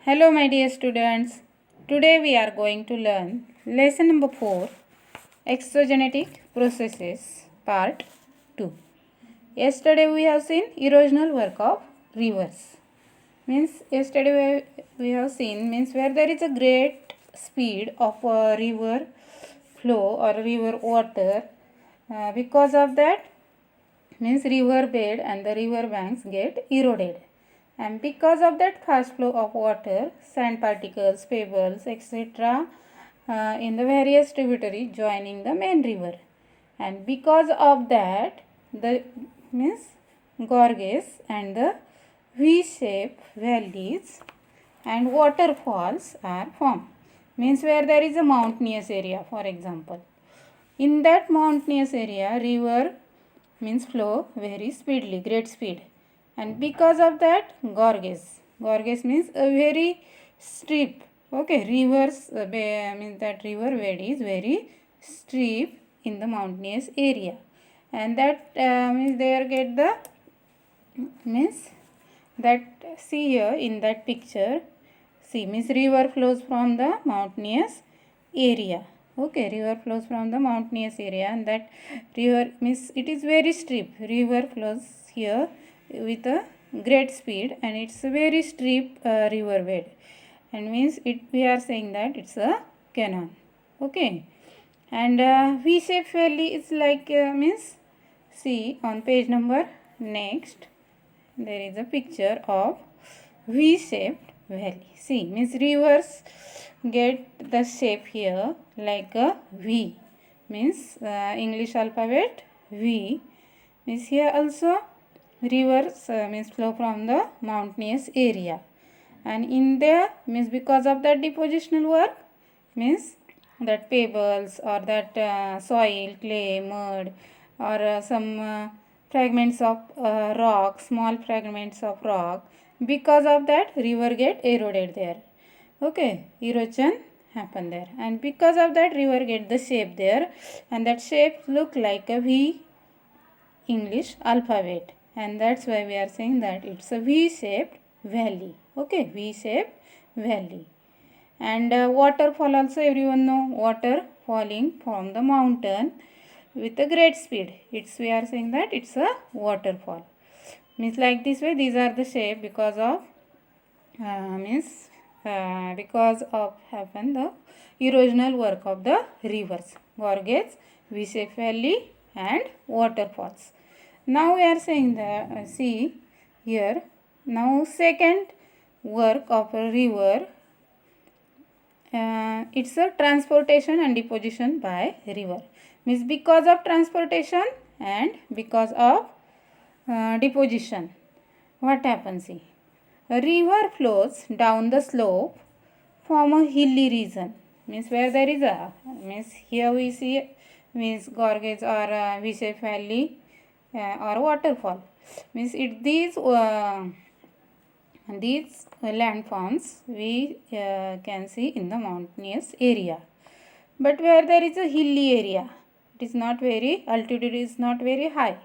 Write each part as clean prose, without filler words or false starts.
Hello, my dear students. Today we are going to learn lesson number 4, Exogenetic Processes, part 2. Yesterday we have seen erosional work of rivers. Yesterday we have seen where there is a great speed of a river flow or river water. Because of that, river bed and the river banks get eroded. And because of that fast flow of water, sand particles, pebbles, etc. In the various tributaries joining the main river. And because of that, the gorges and the V-shaped valleys and waterfalls are formed. Where there is a mountainous area, for example. In that mountainous area, river flow very speedily, great speed. And because of that, gorges means a very steep, rivers that river bed is very steep in the mountainous area, and that there get the that see here in that picture, river flows from the mountainous area. River flows from the mountainous area, and that river it is very steep. River flows here with a great speed, and it's a very steep river bed, and we are saying that it's a canyon. And V-shaped valley is like see on page number next, there is a picture of V-shaped valley. Rivers get the shape here like a V, English alphabet V. Here also rivers flow from the mountainous area, and in there because of that depositional work that pebbles or that soil, clay, mud, or some fragments of rock, small fragments of rock, because of that river get eroded there. Erosion happen there, and because of that river get the shape there, and that shape look like a V English alphabet, and that's why we are saying that it's a V-shaped valley. V-shaped valley. And waterfall also, everyone know, water falling from the mountain with a great speed. We are saying that it's a waterfall. Like this way, these are the shape because of happen the erosional work of the rivers, gorges, V-shaped valley, and waterfalls. Now we are saying that see here, now second work of a river, it's a transportation and deposition by river. Because of transportation and because of deposition, what happens? A river flows down the slope from a hilly region, where there is a here we see gorges or V-shaped valley or waterfall. These landforms we can see in the mountainous area, but where there is a hilly area, it is not very, altitude is not very high.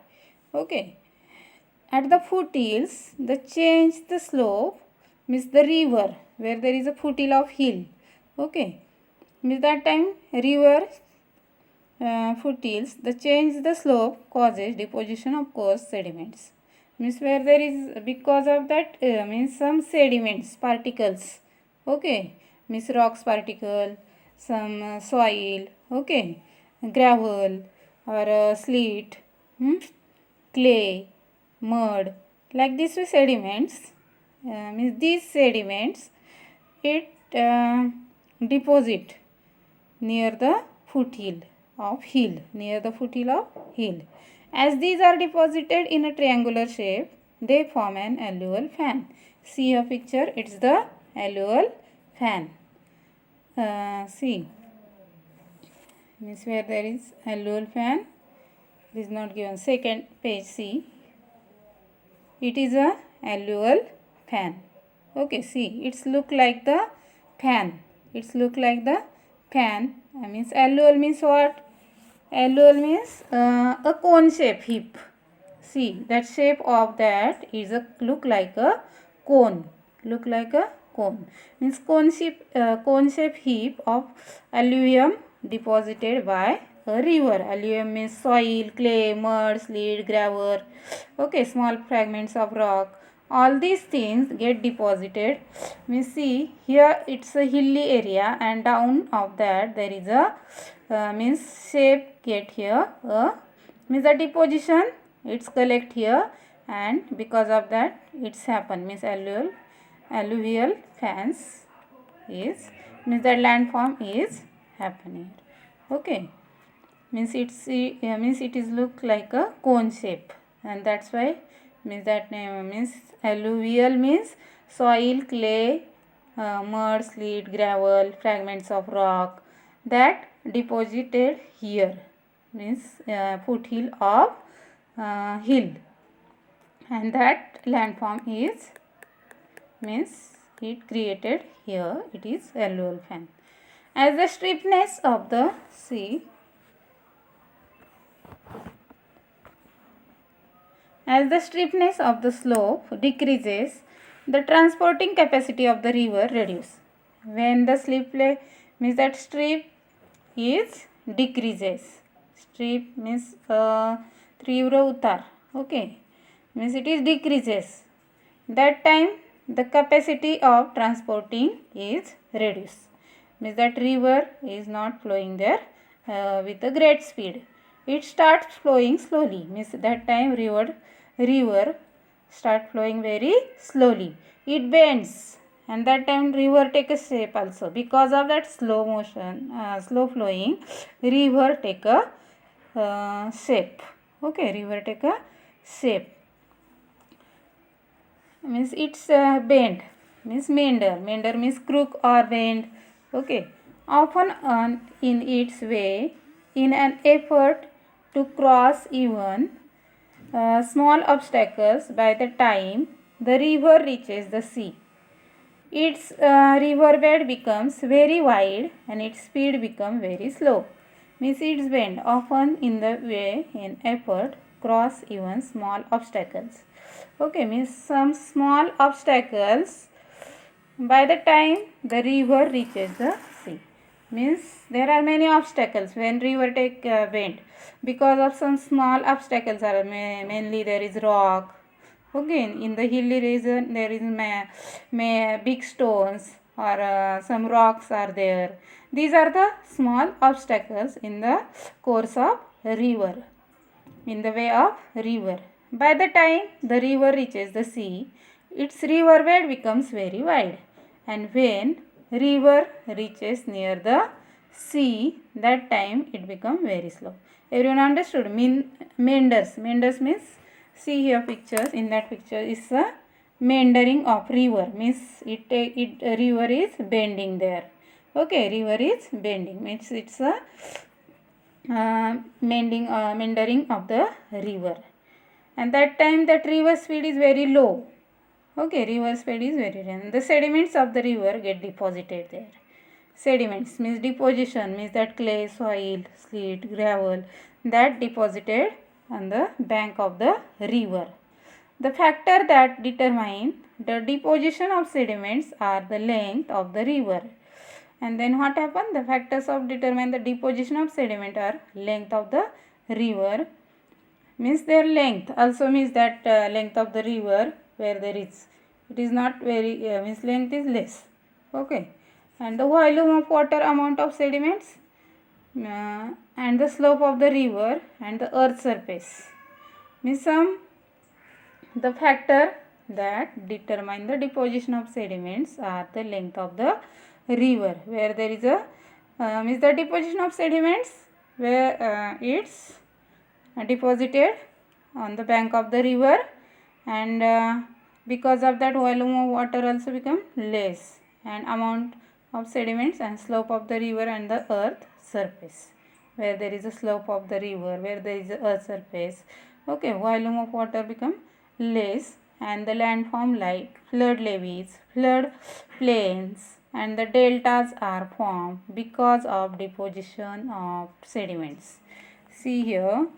At the foothills, the change the slope the river where there is a foothill of hill. That time river foothills, the change the slope causes deposition of coarse sediments. Where there is, because of that some sediments, particles. Rocks particle, some soil, gravel or sleet, clay, mud, like this way sediments. These sediments it deposit near the foothill of hill, As these are deposited in a triangular shape, they form an alluvial fan. See your picture, it's the alluvial fan. Where there is alluvial fan, it is not given. Second page, see. It is a alluvial fan. It's look like the fan. Alluvial means what? Alluvial means a cone shape heap. That shape of that is look like a cone. cone. Means cone shape heap of alluvium deposited by a river. Alluvium means soil, clay, mud, slate, gravel. Okay, small fragments of rock. All these things get deposited. We see here it's a hilly area, and down of that there is a means shape get here. Means the deposition it's collect here, and because of that it's happen. Means alluvial fans is means that landform is happening. Okay, means means it is look like a cone shape, and that's why means that name means alluvial means soil, clay, mud, slate, gravel, fragments of rock that deposited here, means foothill of hill, and that landform is means it created here, it is alluvial fan. As the steepness of the sea As the steepness of the slope decreases, the transporting capacity of the river reduces. When the means that steep is decreases. Steep means trivra utar. Okay, means it is decreases. That time the capacity of transporting is reduced. Means that river is not flowing there with a great speed. It starts flowing slowly. Means that time river start flowing very slowly. It bends, and that time river take a shape also. Because of that slow motion, slow flowing, river take a shape. Okay, river take a shape. Means it's bend. Means meander. Meander means crook or bend. Okay, often in its way, in an effort to cross even small obstacles. By the time the river reaches the sea, its riverbed becomes very wide and its speed becomes very slow. Means it's bend often in the way in effort cross even small obstacles. Okay, means some small obstacles by the time the river reaches the sea. Means there are many obstacles when river take bend. Because of some small obstacles are mainly there is rock. Okay, in the hilly region there is big stones or some rocks are there. These are the small obstacles in the course of river, in the way of river. By the time the river reaches the sea, its riverbed becomes very wide, and when river reaches near the sea, that time it becomes very slow. Everyone understood? Meanders. Meanders means, see here pictures. In that picture is a meandering of river. Means river is bending there. Okay, river is bending. Means it's a meandering of the river. And that time that river speed is very low. Okay, river speed is very low. The sediments of the river get deposited there. Sediments means deposition, means that clay, soil, slate, gravel that deposited on the bank of the river. The factor that determine the deposition of sediments are the length of the river. And then what happened? The factors of determine the deposition of sediment are length of the river, means their length, also means that length of the river where there is, it is not very, means length is less. Okay, and the volume of water, amount of sediments, and the slope of the river and the earth surface. Means the factor that determine the deposition of sediments are the length of the river where there is a means the deposition of sediments where it's deposited on the bank of the river, and because of that volume of water also become less, and amount of sediments and slope of the river and the earth surface where there is a slope of the river, where there is a earth surface. Okay, volume of water become less, and the landform like flood levees, flood plains, and the deltas are formed because of deposition of sediments. See here,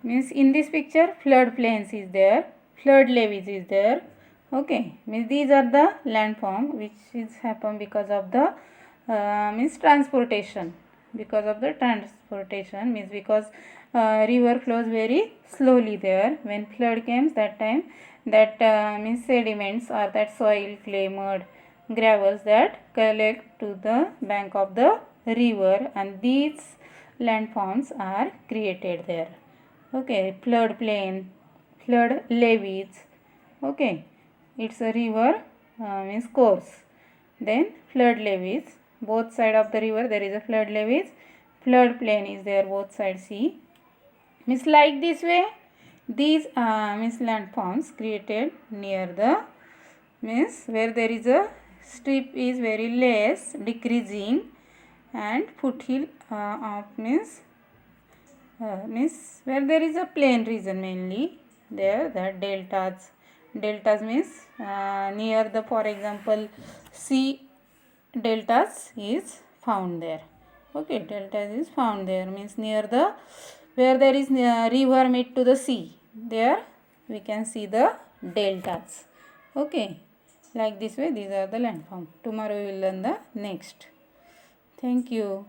means in this picture flood plains is there, flood levees is there. Okay, means these are the landform which is happen because of the means transportation. Because of the transportation means because river flows very slowly there. When flood comes, that time that means sediments or that soil, clay, mud, gravels that collect to the bank of the river, and these landforms are created there. Okay, flood plain, flood levees. Okay, it's a river means course. Then flood levees, both side of the river there is a flood levees. Flood plain is there, both sides sea. Means like this way, these means landforms created near the means where there is a strip is very less decreasing, and foothill of means where there is a plain region mainly there, that deltas means near the, for example, sea deltas is found there. Okay, deltas is found there means near the where there is river meet to the sea, there we can see the deltas. Okay, like this way these are the landform. Tomorrow we will learn the next. Thank you.